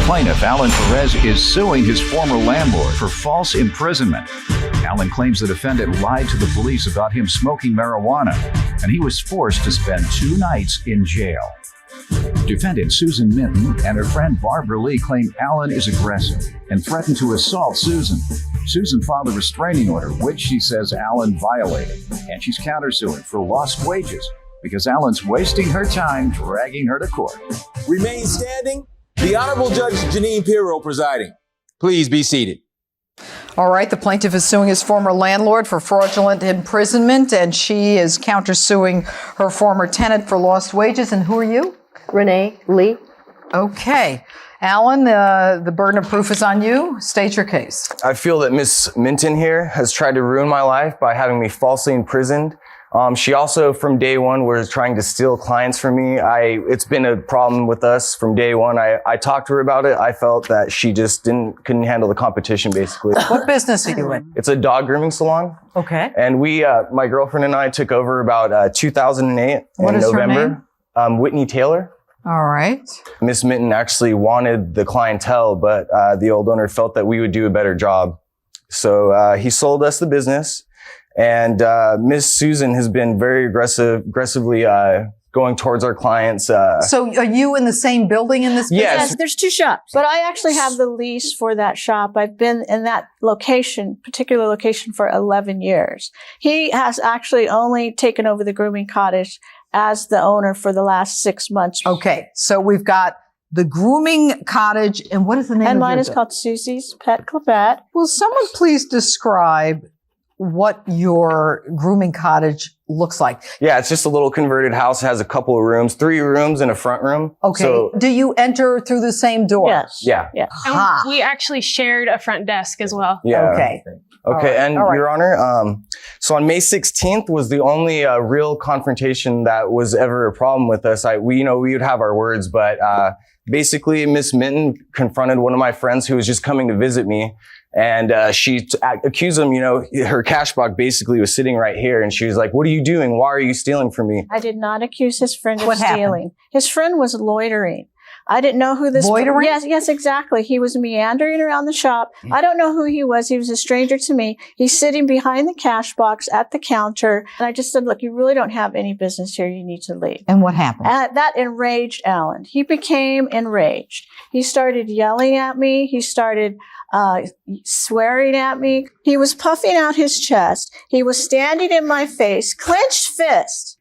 Plaintiff Alan Perez is suing his former landlord for false imprisonment. Alan claims the defendant lied to the police about him smoking marijuana, and he was forced to spend 2 nights in jail. Defendant Susan Minton and her friend Barbara Lee claim Alan is aggressive and threatened to assault Susan. Susan filed a restraining order, which she says Alan violated, and she's countersuing for lost wages because Alan's wasting her time dragging her to court. Remain standing. The Honorable Judge Jeanine Pirro presiding. Please be seated. All right, the plaintiff is suing his former landlord for fraudulent imprisonment, and she is countersuing her former tenant for lost wages. And who are you? Renee Lee. Okay. Alan, the burden of proof is on you. State your case. I feel that Miss Minton here has tried to ruin my life by having me falsely imprisoned. She also, from day one, was trying to steal clients from me. It's been a problem with us from day one. I talked to her about it. I felt that she just couldn't handle the competition, basically. What business are you in? It's a dog grooming salon. Okay. And my girlfriend and I took over about 2008 What in is her November. name? Whitney Taylor. All right. Miss Minton actually wanted the clientele, but the old owner felt that we would do a better job. So he sold us the business. And Miss Susan has been very aggressively going towards our clients. So are you in the same building in this business? Yes. There's 2 shops, but I actually have the lease for that shop. I've been in that particular location for 11 years. He has actually only taken over the grooming cottage as the owner for the last 6 months. Okay. So we've got the grooming cottage, and what is the name of And your mine is called Susie's Pet Clapette. Will someone please describe what your grooming cottage looks like? Yeah, it's just a little converted house. It has a couple of rooms, 3 rooms and a front room. Okay. So, do you enter through the same door? Yes. yeah. Yeah. Ha. And we actually shared a front desk as well. Yeah. Okay. Okay. And All right. Your Honor, so on May 16th was the only real confrontation that was ever a problem with us. We would have our words, but basically Miss Minton confronted one of my friends who was just coming to visit me. And she accused him, her cash box basically was sitting right here. And she was like, "What are you doing? Why are you stealing from me?" I did not accuse his friend What of stealing. happened? His friend was loitering. I didn't know who this Loitering? Yes, exactly. He was meandering around the shop. I don't know who he was. He was a stranger to me. He's sitting behind the cash box at the counter. And I just said, "Look, you really don't have any business here. You need to leave." And what happened? That enraged Alan. He became enraged. He started yelling at me. He started swearing at me. He was puffing out his chest. He was standing in my face, clenched fist,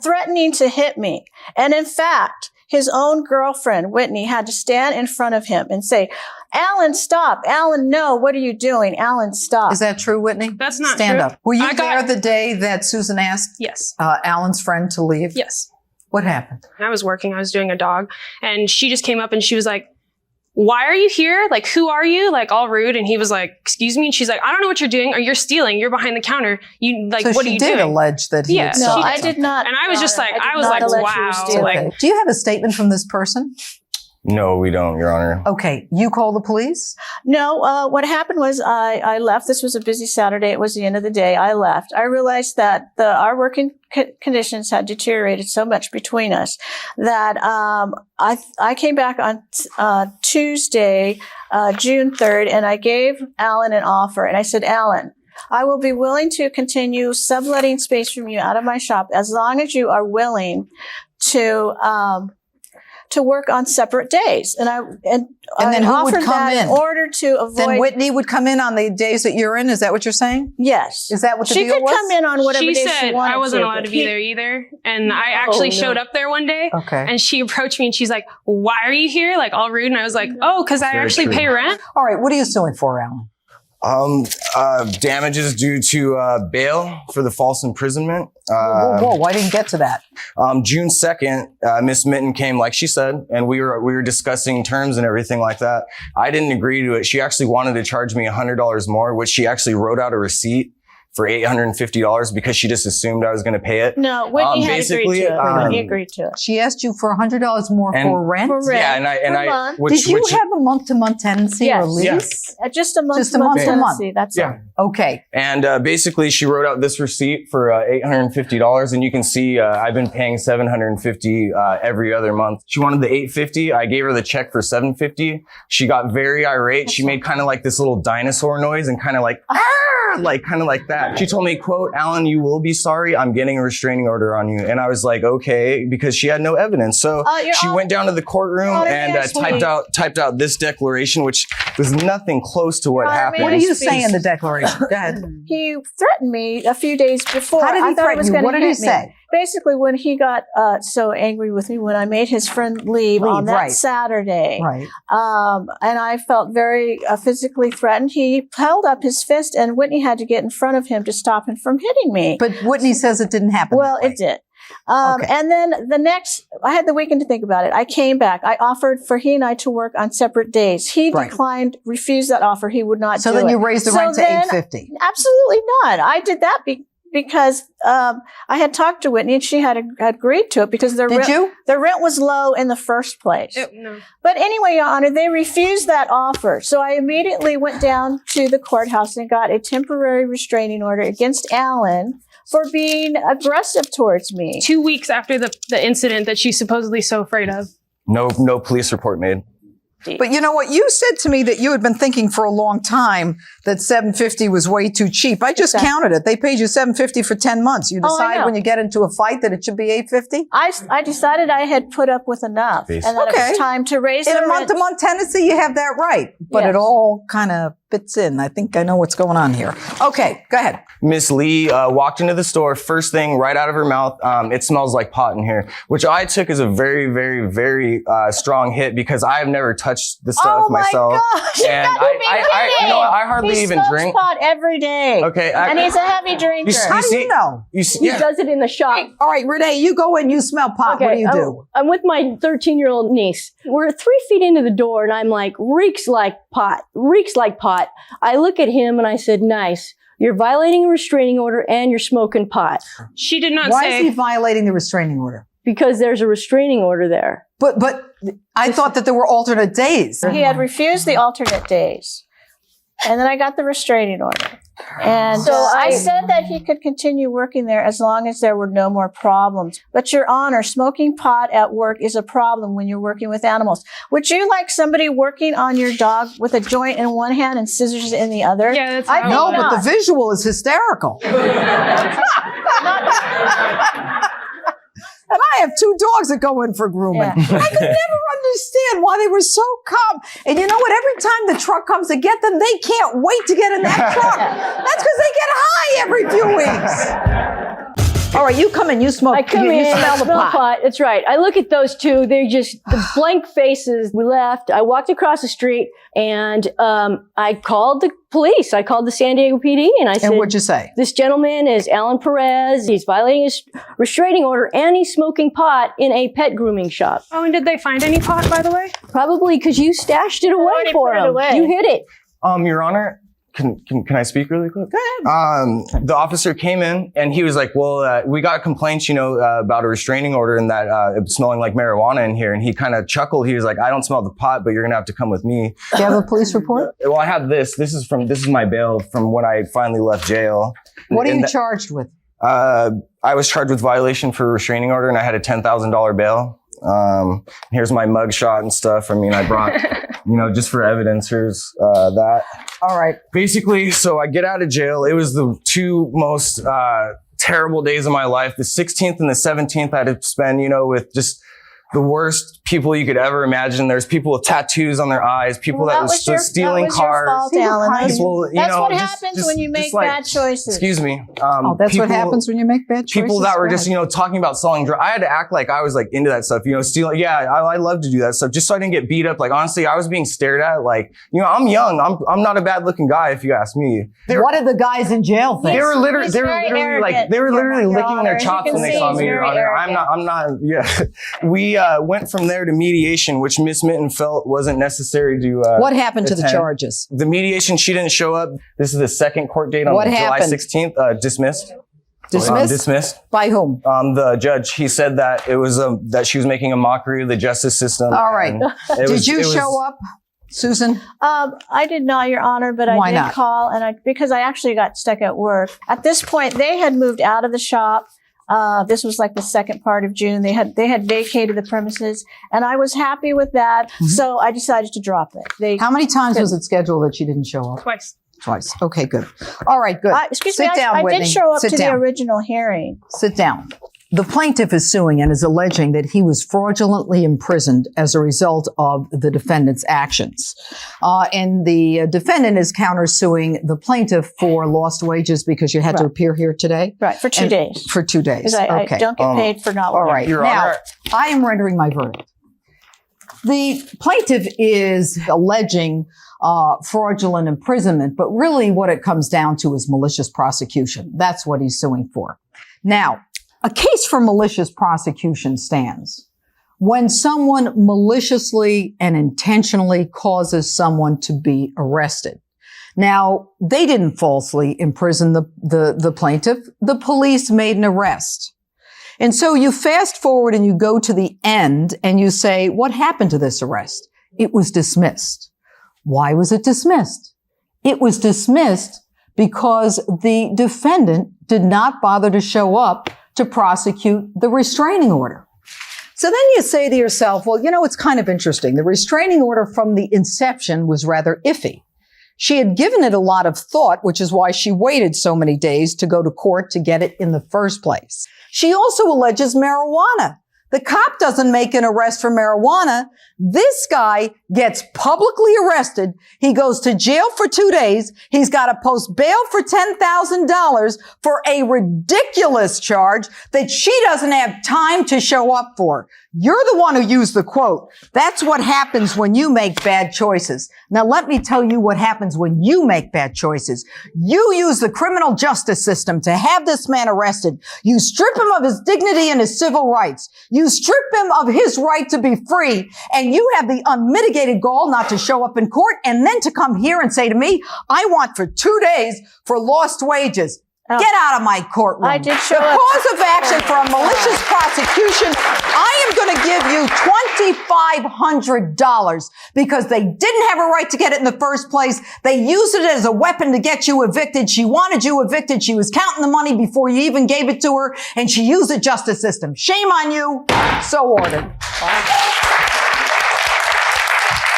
threatening to hit me. And in fact, his own girlfriend, Whitney, had to stand in front of him and say, "Alan, stop. Alan, no. What are you doing? Alan, stop." Is that true, Whitney? That's not Stand true. up. Were you I there the day that Susan asked Yes. Alan's friend to leave? Yes. What happened? I was working. I was doing a dog. And she just came up and she was like, "Why are you here? Like, who are you?" Like, all rude. And he was like, "Excuse me." And she's like, "I don't know what you're doing, or you're stealing. You're behind the counter. You like, So what are she you did doing?" allege that he Yeah. had No, No, stolen I did not. And I was just like, did I was not like, allege he was wow. stealing. Like, Okay. Do you have a statement from this person? No, we don't, Your Honor. Okay. You call the police? No, what happened was I left. This was a busy Saturday. It was the end of the day. I left. I realized that our working conditions had deteriorated so much between us that I came back on Tuesday, June 3rd, and I gave Alan an offer. And I said, "Alan, I will be willing to continue subletting space from you out of my shop as long as you are willing to work on separate days." And then I who would offered come that in? in order to avoid. Then Whitney would come in on the days that you're in? Is that what you're saying? Yes. Is that what the she deal could was? come in on whatever she day said she wanted I wasn't to, allowed but to be there either. And I No, actually no. showed up there one day. Okay. And she approached me and she's like, "Why are you here?" Like, all rude. And I was like, "Oh, because I Very actually true. pay rent." All right. What are you suing for, Alan? Damages due to bail for the false imprisonment. Whoa. I didn't get to that. June 2nd, Miss Minton came, like she said, and we were discussing terms and everything like that. I didn't agree to it. She actually wanted to charge me $100 more, which she actually wrote out a receipt for $850 because she just assumed I was going to pay it. No, Whitney had agreed to it. Whitney agreed to it. She asked you for $100 more for rent? For rent. Yeah, and per I month. Did you have a month-to-month tenancy or lease? Yes. Just a month Just a month-to-month. tenancy. That's all. Okay. And basically, she wrote out this receipt for $850, and you can see I've been paying $750 every other month. She wanted the $850. I gave her the check for $750. She got very irate. She made kind of like this little dinosaur noise and kind of like kind of like that. She told me, quote, "Alan, you will be sorry. I'm getting a restraining order on you." And I was like, okay, because she had no evidence. So she went down to the courtroom and typed out this declaration, which was nothing close to what happened. What do you say in the declaration? Go ahead. He threatened me a few days before. How did he threaten you? What did he say? Basically, when he got so angry with me when I made his friend leave on that Saturday, right? And I felt very physically threatened. He held up his fist, and Whitney had to get in front of him to stop him from hitting me. But Whitney says it didn't happen. Well, it did. And then I had the weekend to think about it. I came back. I offered for he and I to work on separate days. He declined, refused that offer. He would not do it. So then you raised the rent to $850. Absolutely not. I did that because I had talked to Whitney and she had agreed to it because the rent was low in the first place. No. But anyway, Your Honor, they refused that offer. So I immediately went down to the courthouse and got a temporary restraining order against Alan for being aggressive towards me. 2 weeks after the incident that she's supposedly so afraid of. No police report made. But you know what? You said to me that you had been thinking for a long time that $750 was way too cheap. I just counted it. They paid you $750 for 10 months. You decide when you get into a fight that it should be $850? I decided I had put up with enough and that it was time to raise the rent. In a month-to-month tenancy, you have that right. But it all kind of fits in. I think I know what's going on here. Okay, go ahead. Miss Lee walked into the store, first thing right out of her mouth, "It smells like pot in here," which I took as a very, very, very strong hit because I have never touched the stuff myself. Oh my gosh! And I you know what, I hardly even drink pot every day. Okay, and he's a heavy drinker. How do you know? He does it in the shop. All right, Renee, you go and you smell pot. Okay, what do you do? I'm with my 13-year-old niece. We're 3 feet into the door, and I'm like, reeks like pot. I look at him and I said, "Nice. You're violating a restraining order and you're smoking pot." She did not Why say. is he violating the restraining order? Because there's a restraining order there. But I thought that there were alternate days. He had refused the alternate days. And then I got the restraining order. And so I said that he could continue working there as long as there were no more problems. But Your Honor, smoking pot at work is a problem when you're working with animals. Would you like somebody working on your dog with a joint in one hand and scissors in the other? Yeah, that's No, but the visual is hysterical. And I have 2 dogs that go in for grooming. Yeah. I could never understand why they were so calm. And you know what? Every time the truck comes to get them, they can't wait to get in that truck. That's because they get high every few weeks. All right, you come in, you smoke. I come you in, smell I the smell pot. pot. That's right. I look at those two. They're just the blank faces. We left. I walked across the street and I called the police. I called the San Diego PD and I said, And what'd you say? "This gentleman is Alan Perez. He's violating his restraining order and he's smoking pot in a pet grooming shop." Oh, and did they find any pot, by the way? Probably because you stashed it away for him. You hid it. Your Honor, can I speak really quick? Go ahead. The officer came in and he was like, "Well, we got complaints, about a restraining order and that it was smelling like marijuana in here." And he kind of chuckled. He was like, "I don't smell the pot, but you're gonna have to come with me." Do you have a police report? Well, I have this. This is my bail from when I finally left jail. What are you charged with? I was charged with violation for a restraining order and I had a $10,000 bail. Here's my mugshot and stuff. I mean, I brought, just for evidence, here's that. All right. Basically, so I get out of jail. It was the 2 most terrible days of my life. The 16th and the 17th I had to spend, with just the worst people you could ever imagine. There's people with tattoos on their eyes, people that was stealing cars. People, that's what happens when you make bad choices. Excuse me. That's what happens when you make bad choices. People that were just, talking about selling drugs. I had to act like I was like into that stuff, stealing. Yeah, I love to do that stuff just so I didn't get beat up. Like, honestly, I was being stared at. Like, I'm young. I'm not a bad looking guy if you ask me. What did the guys in jail think? They were literally licking their chops when they saw me, Your Honor. I'm not, yeah. went from there to mediation, which Miss Minton felt wasn't necessary to what happened to the attend. charges? The mediation, she didn't show up. This is the second court date on What July happened? 16th. Dismissed. Dismissed? Dismissed. By whom? The judge, he said that it was that she was making a mockery of the justice system. All right. Did you show up, Susan? I did not, Your Honor, but I Why did not? call, and because I actually got stuck at work. At this point, they had moved out of the shop. This was like the second part of June. They had vacated the premises, and I was happy with that. So I decided to drop it. How many times was it scheduled that she didn't show up? Twice. Twice. Okay, good. All right, good. Excuse Sit me, down, I Whitney. did show up Sit to down. the original hearing. Sit down. The plaintiff is suing and is alleging that he was fraudulently imprisoned as a result of the defendant's actions. And the defendant is countersuing the plaintiff for lost wages because you had to appear here today? Right, for 2 days. For 2 days. Because I don't get paid for not All working. right. Your Now, Honor. I am rendering my verdict. The plaintiff is alleging fraudulent imprisonment, but really what it comes down to is malicious prosecution. That's what he's suing for. Now, a case for malicious prosecution stands when someone maliciously and intentionally causes someone to be arrested. Now, they didn't falsely imprison the plaintiff. The police made an arrest. And so you fast forward and you go to the end and you say, what happened to this arrest? It was dismissed. Why was it dismissed? It was dismissed because the defendant did not bother to show up to prosecute the restraining order. So then you say to yourself, well, you know, it's kind of interesting. The restraining order from the inception was rather iffy. She had given it a lot of thought, which is why she waited so many days to go to court to get it in the first place. She also alleges marijuana. The cop doesn't make an arrest for marijuana. This guy gets publicly arrested. He goes to jail for 2 days. He's got to post bail for $10,000 for a ridiculous charge that she doesn't have time to show up for. You're the one who used the quote. That's what happens when you make bad choices. Now, let me tell you what happens when you make bad choices. You use the criminal justice system to have this man arrested. You strip him of his dignity and his civil rights. You strip him of his right to be free. And you have the unmitigated gall not to show up in court and then to come here and say to me, I want for 2 days for lost wages. Get out of my courtroom. I did show the up. cause of action for a malicious prosecution, I am going to give you $2,500 because they didn't have a right to get it in the first place. They used it as a weapon to get you evicted. She wanted you evicted. She was counting the money before you even gave it to her, and she used the justice system. Shame on you. So ordered.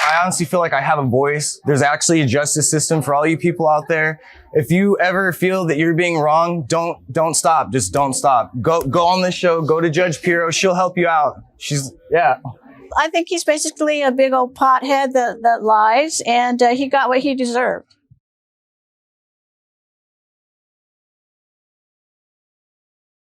I honestly feel like I have a voice. There's actually a justice system for all you people out there. If you ever feel that you're being wrong, don't stop. Just don't stop. Go on this show. Go to Judge Pirro. She'll help you out. I think he's basically a big old pothead that lies, and he got what he deserved.